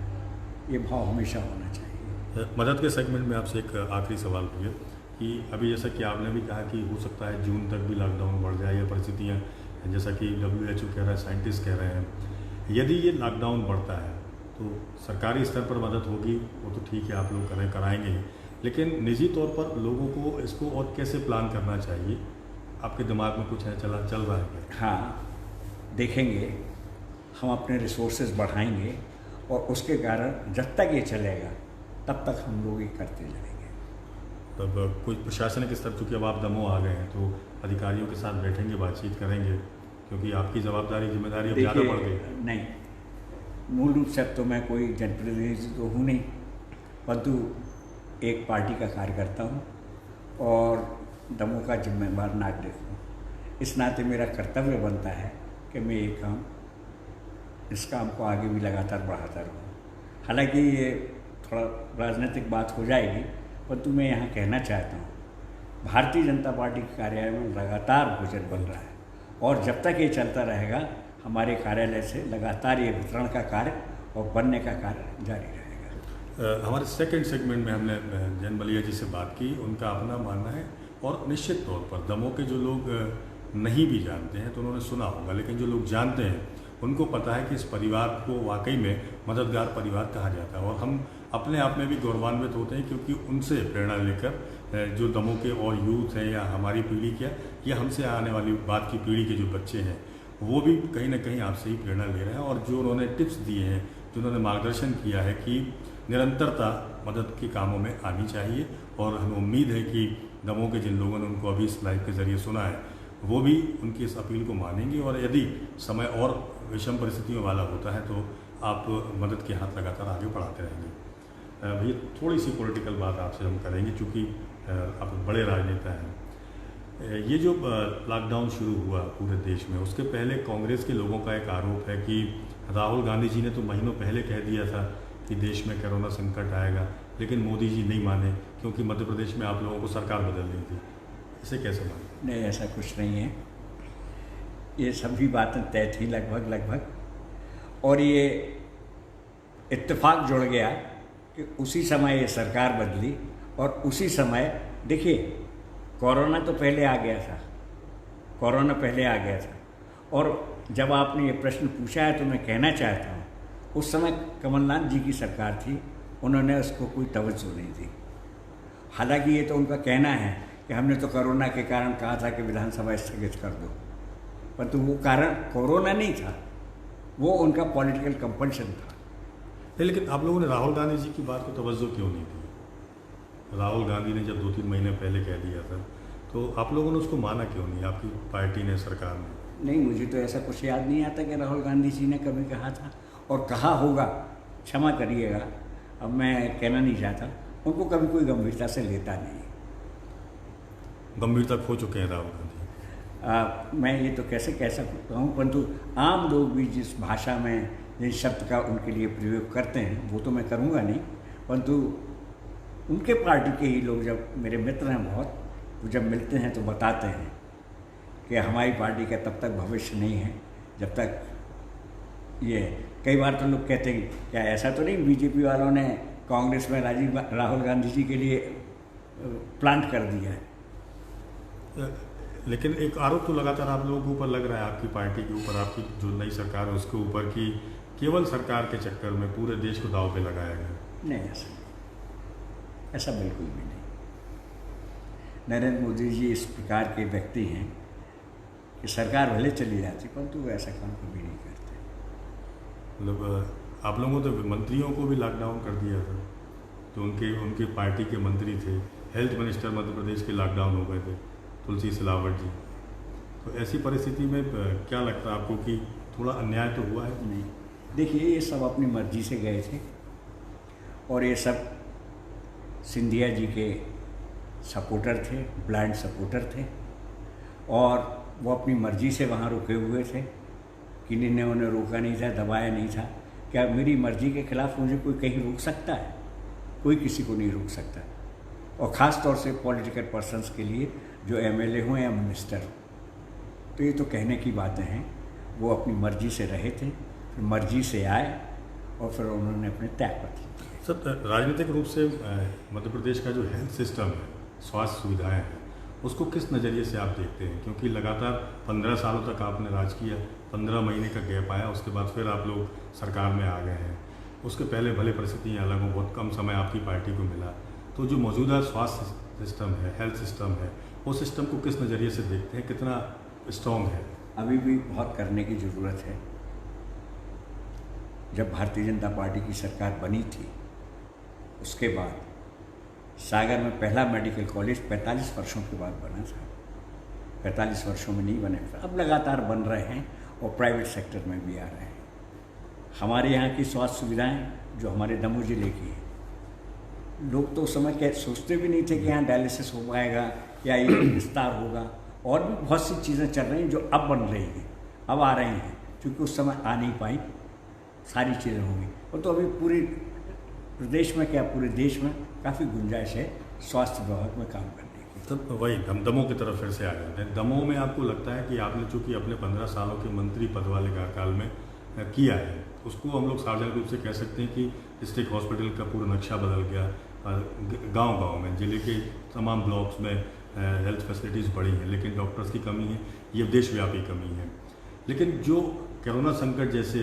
ये भाव हमेशा होना चाहिए। मदद के सेगमेंट में आपसे एक आखिरी सवाल हुए कि अभी जैसा कि आपने भी कहा कि हो सकता है जून तक भी लॉकडाउन बढ़ जाए या परिस्थितियाँ, जैसा कि WHO कह रहा है, साइंटिस्ट कह रहे हैं, यदि ये लॉकडाउन बढ़ता है तो सरकारी स्तर पर मदद होगी, वो तो ठीक है आप लोग कराएंगे ही, लेकिन निजी तौर पर लोगों को इसको और कैसे प्लान करना चाहिए? आपके दिमाग में कुछ है चल रहा है क्या? हाँ, देखेंगे, हम अपने रिसोर्सेज बढ़ाएंगे और उसके कारण जब तक ये चलेगा तब तक हम लोग ये करते जाएंगे। तब कोई प्रशासनिक स्तर, चूँकि अब आप दमों आ गए हैं तो अधिकारियों के साथ बैठेंगे, बातचीत करेंगे, क्योंकि आपकी जवाबदारी जिम्मेदारी अब ज़्यादा बढ़ गई। नहीं, मूल रूप से अब तो मैं कोई जनप्रतिनिधि तो हूँ नहीं, परंतु एक पार्टी का कार्यकर्ता हूँ और दमों का जिम्मेदार नागरिक हूँ। इस नाते मेरा कर्तव्य बनता है कि मैं इस काम को आगे भी लगातार बढ़ाता रहूँ। हालांकि ये थोड़ा राजनीतिक बात हो जाएगी, परंतु मैं यहाँ कहना चाहता हूँ, भारतीय जनता पार्टी के कार्यालय में लगातार भोजन बन रहा है और जब तक ये चलता रहेगा हमारे कार्यालय से लगातार ये वितरण का कार्य और बनने का कार्य जारी रहेगा। हमारे सेकंड सेगमेंट में हमने जैन बलिया जी से बात की, उनका अपना मानना है और निश्चित तौर पर दमों के जो लोग नहीं भी जानते हैं तो उन्होंने सुना होगा, लेकिन जो लोग जानते हैं उनको पता है कि इस परिवार को वाकई में मददगार परिवार कहा जाता है और हम अपने आप में भी गौरवान्वित होते हैं, क्योंकि उनसे प्रेरणा लेकर जो दमों के और यूथ हैं या हमारी पीढ़ी क्या या हमसे आने वाली बाद की पीढ़ी के जो बच्चे हैं वो भी कहीं ना कहीं आपसे ही प्रेरणा ले रहे हैं। और जो उन्होंने टिप्स दिए हैं, जो उन्होंने मार्गदर्शन किया है कि निरंतरता मदद के कामों में आनी चाहिए, और हमें उम्मीद है कि दमों के जिन लोगों ने उनको अभी इस लाइव के ज़रिए सुना है वो भी उनकी इस अपील को मानेंगे और यदि समय और विषम परिस्थितियों वाला होता है तो आप मदद के हाथ लगातार आगे बढ़ाते रहेंगे। भैया थोड़ी सी पॉलिटिकल बात आपसे हम करेंगे, चूँकि आप बड़े राजनेता हैं। ये जो लॉकडाउन शुरू हुआ पूरे देश में, उसके पहले कांग्रेस के लोगों का एक आरोप है कि राहुल गांधी जी ने तो महीनों पहले कह दिया था कि देश में कोरोना संकट आएगा, लेकिन मोदी जी नहीं माने क्योंकि मध्य प्रदेश में आप लोगों को सरकार बदल रही थी। इसे कैसे माने? नहीं, ऐसा कुछ नहीं है। ये सभी बातें तय थी लगभग, और ये इत्तेफाक जुड़ गया कि उसी समय ये सरकार बदली और उसी समय देखिए कोरोना तो पहले आ गया था। और जब आपने ये प्रश्न पूछा है तो मैं कहना चाहता हूँ, उस समय कमलनाथ जी की सरकार थी, उन्होंने उसको कोई तवज्जो नहीं दी। हालांकि ये तो उनका कहना है कि हमने तो कोरोना के कारण कहा था कि विधानसभा स्थगित कर दो, परंतु वो कारण कोरोना नहीं था, वो उनका पॉलिटिकल कंपल्शन था। लेकिन आप लोगों ने राहुल गांधी जी की बात को तवज्जो क्यों नहीं दी? राहुल गांधी ने जब 2-3 महीने पहले कह दिया था तो आप लोगों ने उसको माना क्यों नहीं, आपकी पार्टी ने, सरकार ने? नहीं, मुझे तो ऐसा कुछ याद नहीं आता कि राहुल गांधी जी ने कभी कहा था, और कहा होगा, क्षमा करिएगा, अब मैं कहना नहीं चाहता, उनको कभी कोई गंभीरता से लेता नहीं। गंभीरता खो चुके हैं राहुल गांधी। मैं ये तो कैसे कह सकता हूँ, परंतु आम लोग भी जिस भाषा में जिस शब्द का उनके लिए प्रयोग करते हैं वो तो मैं करूँगा नहीं, परंतु उनके पार्टी के ही लोग, जब मेरे मित्र हैं बहुत, वो जब मिलते हैं तो बताते हैं कि हमारी पार्टी का तब तक भविष्य नहीं है जब तक ये। कई बार तो लोग कहते हैं क्या ऐसा तो नहीं बीजेपी वालों ने कांग्रेस में राहुल गांधी जी के लिए प्लांट कर दिया है? लेकिन एक आरोप तो लगातार आप लोगों के ऊपर लग रहा है, आपकी पार्टी के ऊपर, आपकी जो नई सरकार है उसके ऊपर, कि केवल सरकार के चक्कर में पूरे देश को दांव पे लगाया गया। नहीं, ऐसा बिल्कुल भी नहीं। नरेंद्र मोदी जी इस प्रकार के व्यक्ति हैं कि सरकार भले चली जाती परंतु वो ऐसा काम कभी नहीं करते। मतलब आप लोगों ने तो मंत्रियों को भी लॉकडाउन कर दिया था, तो उनके पार्टी के मंत्री थे, हेल्थ मिनिस्टर मध्य प्रदेश के लॉकडाउन हो गए थे, तुलसी सिलावट जी। तो ऐसी परिस्थिति में क्या लगता है आपको कि थोड़ा अन्याय तो हुआ है? नहीं, देखिए ये सब अपनी मर्जी से गए थे और ये सब सिंधिया जी के सपोर्टर थे, ब्लाइंड सपोर्टर थे, और वो अपनी मर्जी से वहाँ रुके हुए थे। किन्हीं ने उन्हें रोका नहीं था, दबाया नहीं था। क्या मेरी मर्जी के खिलाफ मुझे कोई कहीं रोक सकता है? कोई किसी को नहीं रोक सकता, और ख़ास तौर से पॉलिटिकल पर्सन्स के लिए जो एमएलए हों या मिनिस्टर हो। तो ये तो कहने की बातें हैं। वो अपनी मर्जी से रहे थे, फिर मर्जी से आए और फिर उन्होंने अपने त्यागपत्र दिए। सर, राजनीतिक रूप से मध्य प्रदेश का जो हेल्थ सिस्टम है, स्वास्थ्य सुविधाएं हैं, उसको किस नज़रिए से आप देखते हैं? क्योंकि लगातार 15 सालों तक आपने राज किया, 15 महीने का गैप आया, उसके बाद फिर आप लोग सरकार में आ गए हैं। उसके पहले भले परिस्थितियाँ अलग हों, बहुत कम समय आपकी पार्टी को मिला, तो जो मौजूदा स्वास्थ्य सिस्टम है, हेल्थ सिस्टम है, वो सिस्टम को किस नज़रिए से देखते हैं? कितना स्ट्रॉन्ग है? अभी भी बहुत करने की ज़रूरत है। जब भारतीय जनता पार्टी की सरकार बनी थी उसके बाद सागर में पहला मेडिकल कॉलेज 45 वर्षों के बाद बना था। 45 वर्षों में नहीं बने, अब लगातार बन रहे हैं और प्राइवेट सेक्टर में भी आ रहे हैं। हमारे यहाँ की स्वास्थ्य सुविधाएं जो हमारे दमोह जिले की है, लोग तो उस समय क्या सोचते भी नहीं थे कि यहाँ डायलिसिस हो पाएगा या ये विस्तार होगा, और भी बहुत सी चीज़ें चल रही हैं जो अब बन रही हैं, अब आ रही हैं, क्योंकि उस समय आ नहीं पाई, सारी चीज़ें होंगी। और तो अभी पूरे प्रदेश में क्या पूरे देश में काफ़ी गुंजाइश है स्वास्थ्य विभाग में काम करने की। तो वही हम दमोह की तरफ फिर से आ जाते हैं। दमोह में आपको लगता है कि आपने चूँकि अपने 15 सालों के मंत्री पद वाले कार्यकाल में किया है, उसको हम लोग सार्वजनिक रूप से कह सकते हैं कि डिस्ट्रिक्ट हॉस्पिटल का पूरा नक्शा बदल गया। गांव-गांव में जिले के तमाम ब्लॉक्स में हेल्थ फैसिलिटीज़ बढ़ी हैं, लेकिन डॉक्टर्स की कमी है, ये देशव्यापी कमी है। लेकिन जो कोरोना संकट जैसे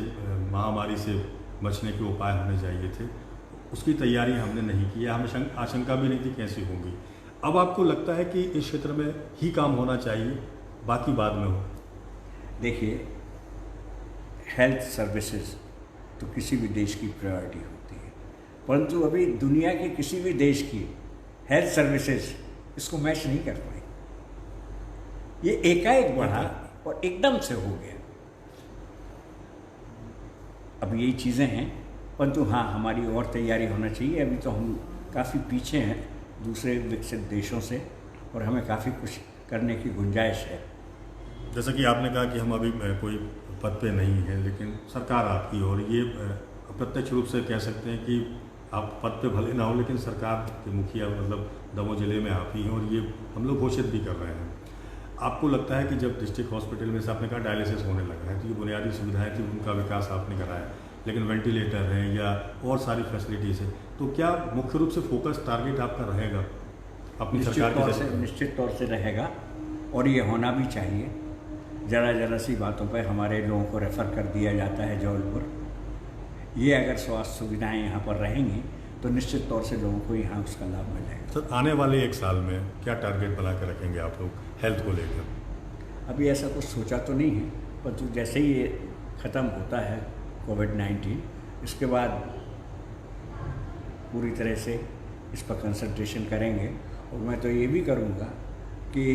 महामारी से बचने के उपाय होने चाहिए थे, उसकी तैयारी हमने नहीं की, हमें आशंका भी नहीं थी कैसी होंगी। अब आपको लगता है कि इस क्षेत्र में ही काम होना चाहिए, बाकी बाद में हो? देखिए, हेल्थ सर्विसेज तो किसी भी देश की प्रायोरिटी होती है, परंतु अभी दुनिया के किसी भी देश की हेल्थ सर्विसेज इसको मैच नहीं कर पाई। ये एकाएक बढ़ा और एकदम से हो गया। अब यही चीज़ें हैं, परंतु हाँ, हमारी और तैयारी होना चाहिए। अभी तो हम काफ़ी पीछे हैं दूसरे विकसित देशों से, और हमें काफ़ी कुछ करने की गुंजाइश है। जैसा कि आपने कहा कि हम अभी कोई पद पे नहीं हैं, लेकिन सरकार आपकी, और ये अप्रत्यक्ष रूप से कह सकते हैं कि आप पद पे भले ना हो, लेकिन सरकार के मुखिया मतलब दमोह जिले में आप ही हैं, और ये हम लोग घोषित भी कर रहे हैं। आपको लगता है कि जब डिस्ट्रिक्ट हॉस्पिटल में से आपने कहा डायलिसिस होने लगा है, तो ये बुनियादी सुविधाएं थी, उनका विकास आपने कराया, लेकिन वेंटिलेटर हैं या और सारी फैसिलिटीज़ हैं, तो क्या मुख्य रूप से फोकस टारगेट आपका रहेगा अपनी सरकार की? निश्चित तौर से रहेगा, और ये होना भी चाहिए। ज़रा सी बातों पर हमारे लोगों को रेफ़र कर दिया जाता है जबलपुर। ये अगर स्वास्थ्य सुविधाएं यहाँ पर रहेंगी तो निश्चित तौर से लोगों को यहाँ उसका लाभ मिलेगा। सर, आने वाले 1 साल में क्या टारगेट बना कर रखेंगे आप लोग हेल्थ को लेकर? अभी ऐसा कुछ सोचा तो नहीं है, परंतु जैसे ही ये ख़त्म होता है कोविड-19, इसके बाद पूरी तरह से इस पर कंसंट्रेशन करेंगे। और मैं तो ये भी करूँगा कि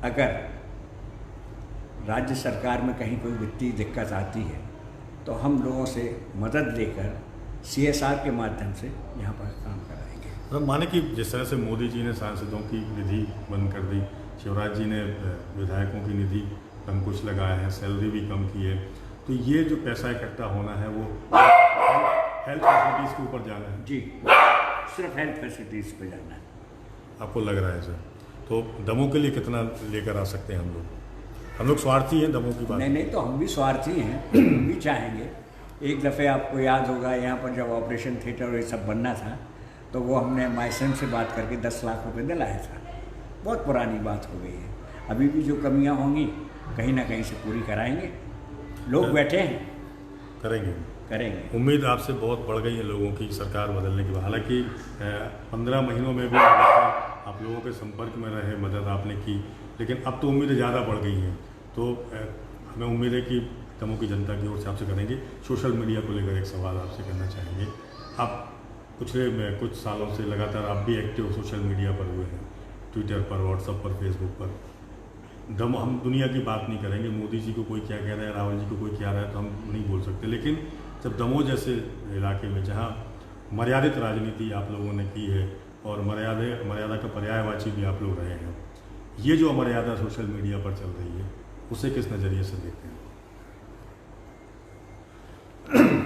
अगर राज्य सरकार में कहीं कोई वित्तीय दिक्कत आती है तो हम लोगों से मदद लेकर CSR के माध्यम से यहाँ पर काम कराएंगे। मतलब माने कि जिस तरह से मोदी जी ने सांसदों की निधि बंद कर दी, शिवराज जी ने विधायकों की निधि पर अंकुश लगाया है, सैलरी भी कम की है, तो ये जो पैसा इकट्ठा होना है वो हेल्थ फैसिलिटीज़ के ऊपर जाना है। जी, सिर्फ हेल्थ फैसिलिटीज़ पे जाना है। आपको लग रहा है सर? तो दमोह के लिए कितना लेकर आ सकते हैं हम लोग? हम लोग स्वार्थी हैं दमोह की बात? नहीं, तो हम भी स्वार्थी हैं, हम भी चाहेंगे। एक दफ़े आपको याद होगा यहाँ पर जब ऑपरेशन थिएटर और ये सब बनना था, तो वो हमने माइसन से बात करके 10 लाख रुपए दिलाया था। बहुत पुरानी बात हो गई है। अभी भी जो कमियां होंगी कहीं ना कहीं से पूरी कराएंगे। लोग बैठे हैं, करेंगे। उम्मीद आपसे बहुत बढ़ गई है लोगों की सरकार बदलने के बाद। हालांकि 15 महीनों में भी आप लोगों के संपर्क में रहे, मदद आपने की, लेकिन अब तो उम्मीदें ज़्यादा बढ़ गई हैं। तो हमें उम्मीद है कि दमोह की जनता की ओर से आपसे करेंगे। सोशल मीडिया को लेकर एक सवाल आपसे करना चाहेंगे। आप पिछले कुछ सालों से लगातार आप भी एक्टिव सोशल मीडिया पर हुए हैं, ट्विटर पर, व्हाट्सएप पर, फेसबुक पर। हम दुनिया की बात नहीं करेंगे, मोदी जी को कोई क्या कह रहा है, राहुल जी को कोई क्या रहा है, तो हम नहीं बोल सकते। लेकिन जब दमोह जैसे इलाके में जहाँ मर्यादित राजनीति आप लोगों ने की है और मर्यादा का पर्यायवाची भी आप लोग रहे हैं, ये जो अमर्यादा सोशल मीडिया पर चल रही है, उसे किस नज़रिए से देखते हैं?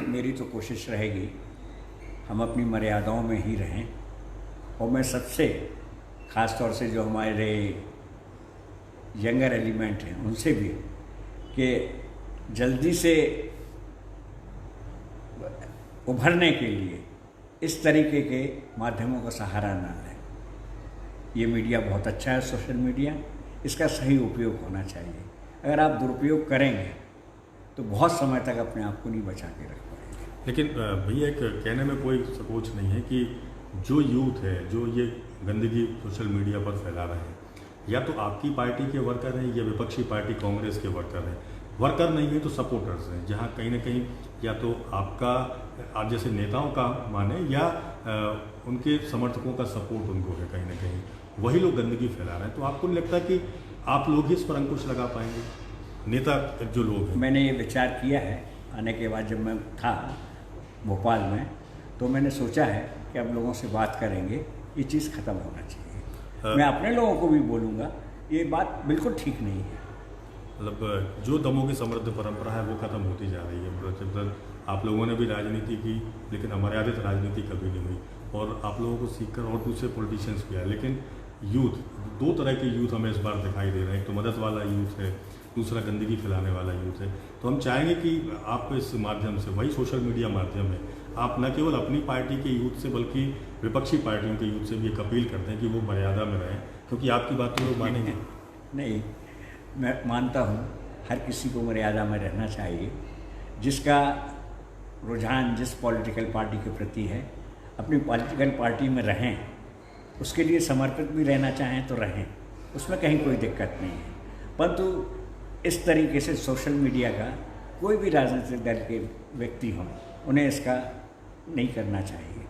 मेरी तो कोशिश रहेगी हम अपनी मर्यादाओं में ही रहें, और मैं सबसे ख़ास तौर से जो हमारे यंगर एलिमेंट हैं उनसे भी कि जल्दी से उभरने के लिए इस तरीके के माध्यमों का सहारा ना लें। ये मीडिया बहुत अच्छा है, सोशल मीडिया, इसका सही उपयोग होना चाहिए। अगर आप दुरुपयोग करेंगे तो बहुत समय तक अपने आप को नहीं बचा के रख पाएंगे। लेकिन भैया एक कहने में कोई संकोच नहीं है कि जो यूथ है जो ये गंदगी सोशल मीडिया पर फैला रहे हैं, या तो आपकी पार्टी के वर्कर हैं या विपक्षी पार्टी कांग्रेस के वर्कर हैं। वर्कर नहीं है तो सपोर्टर्स हैं, जहाँ कहीं ना कहीं या तो आपका आप जैसे नेताओं का माने या उनके समर्थकों का सपोर्ट उनको है, कहीं ना कहीं वही लोग गंदगी फैला रहे हैं। तो आपको नहीं लगता कि आप लोग ही इस पर अंकुश लगा पाएंगे, नेता जो लोग हैं? मैंने ये विचार किया है आने के बाद, जब मैं था भोपाल में, तो मैंने सोचा है कि अब लोगों से बात करेंगे, ये चीज़ ख़त्म होना चाहिए। मैं अपने लोगों को भी बोलूँगा, ये बात बिल्कुल ठीक नहीं है। मतलब जो दमोह की समृद्ध परंपरा है वो खत्म होती जा रही है। मतलब आप लोगों ने भी राजनीति की, लेकिन अमर्यादित राजनीति कभी नहीं हुई, और आप लोगों को सीखकर और दूसरे पॉलिटिशियंस भी आए। लेकिन यूथ, 2 तरह के यूथ हमें इस बार दिखाई दे रहे हैं। एक तो मदद वाला यूथ है, दूसरा गंदगी फैलाने वाला यूथ है। तो हम चाहेंगे कि आप इस माध्यम से, वही सोशल मीडिया माध्यम है, आप न केवल अपनी पार्टी के यूथ से बल्कि विपक्षी पार्टियों के यूथ से भी एक अपील करते हैं कि वो मर्यादा में रहें, क्योंकि आपकी बात तो लोग मानेंगे नहीं। मैं मानता हूँ हर किसी को मर्यादा में रहना चाहिए। जिसका रुझान जिस पॉलिटिकल पार्टी के प्रति है, अपनी पॉलिटिकल पार्टी में रहें, उसके लिए समर्पित भी रहना चाहें तो रहें, उसमें कहीं कोई दिक्कत नहीं है। परंतु इस तरीके से सोशल मीडिया का कोई भी राजनीतिक दल के व्यक्ति हों, उन्हें इसका नहीं करना चाहिए।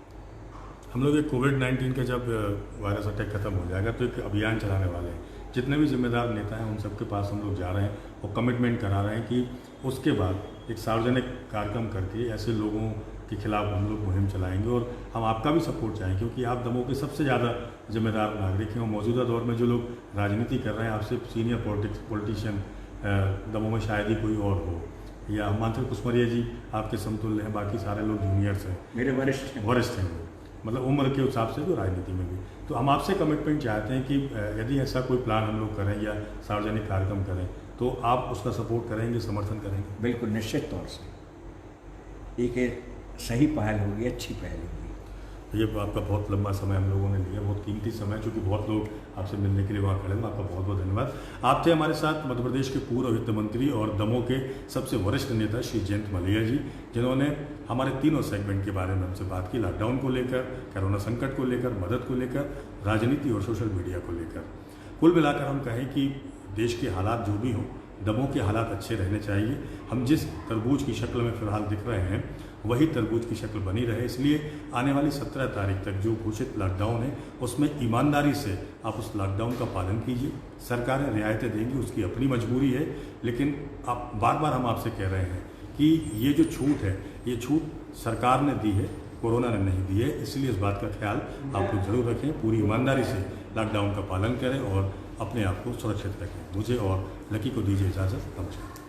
हम लोग ये कोविड-19 का जब वायरस अटैक खत्म हो जाएगा तो एक अभियान चलाने वाले हैं जितने भी जिम्मेदार नेता हैं उन सबके पास हम लोग जा रहे हैं और कमिटमेंट करा रहे हैं कि उसके बाद एक सार्वजनिक कार्यक्रम करके ऐसे लोगों के खिलाफ हम लोग मुहिम चलाएंगे। और हम आपका भी सपोर्ट चाहेंगे, क्योंकि आप दमोह के सबसे ज़्यादा जिम्मेदार नागरिक हैं और मौजूदा दौर में जो लोग राजनीति कर रहे हैं, आपसे सीनियर पॉलिटिशियन दमोह में शायद ही कोई और हो, या मानसिंह कुसमरिया जी आपके समतुल्य हैं, बाकी सारे लोग जूनियर्स हैं, मेरे वरिष्ठ हैं। वरिष्ठ हैं वो, मतलब उम्र के हिसाब से भी राजनीति में भी। तो हम आपसे कमिटमेंट चाहते हैं कि यदि ऐसा कोई प्लान हम लोग करें या सार्वजनिक कार्यक्रम करें तो आप उसका सपोर्ट करेंगे, समर्थन करेंगे? बिल्कुल, निश्चित तौर से एक सही पहल होगी, अच्छी पहल होगी। ये आपका बहुत लंबा समय हम लोगों ने लिया, बहुत कीमती समय, चूँकि बहुत लोग आपसे मिलने के लिए वहाँ खड़े हैं। आपका बहुत बहुत धन्यवाद। आप थे हमारे साथ मध्य प्रदेश के पूर्व वित्त मंत्री और दमोह के सबसे वरिष्ठ नेता श्री जयंत मलैया जी, जिन्होंने हमारे तीनों सेगमेंट के बारे में हमसे बात की, लॉकडाउन को लेकर, कोरोना संकट को लेकर, मदद को लेकर, राजनीति और सोशल मीडिया को लेकर। कुल मिलाकर हम कहें कि देश के हालात जो भी हों, दमोह के हालात अच्छे रहने चाहिए। हम जिस तरबूज की शक्ल में फ़िलहाल दिख रहे हैं वही तरबूज की शक्ल बनी रहे, इसलिए आने वाली 17 तारीख तक जो घोषित लॉकडाउन है उसमें ईमानदारी से आप उस लॉकडाउन का पालन कीजिए। सरकारें रियायतें देंगी, उसकी अपनी मजबूरी है, लेकिन आप बार बार हम आपसे कह रहे हैं कि ये जो छूट है, ये छूट सरकार ने दी है, कोरोना ने नहीं दी है। इसलिए इस बात का ख्याल आप लोग जरूर रखें, पूरी ईमानदारी से लॉकडाउन का पालन करें और अपने आप को सुरक्षित रखें। मुझे और लकी को दीजिए इजाज़त। नमस्कार।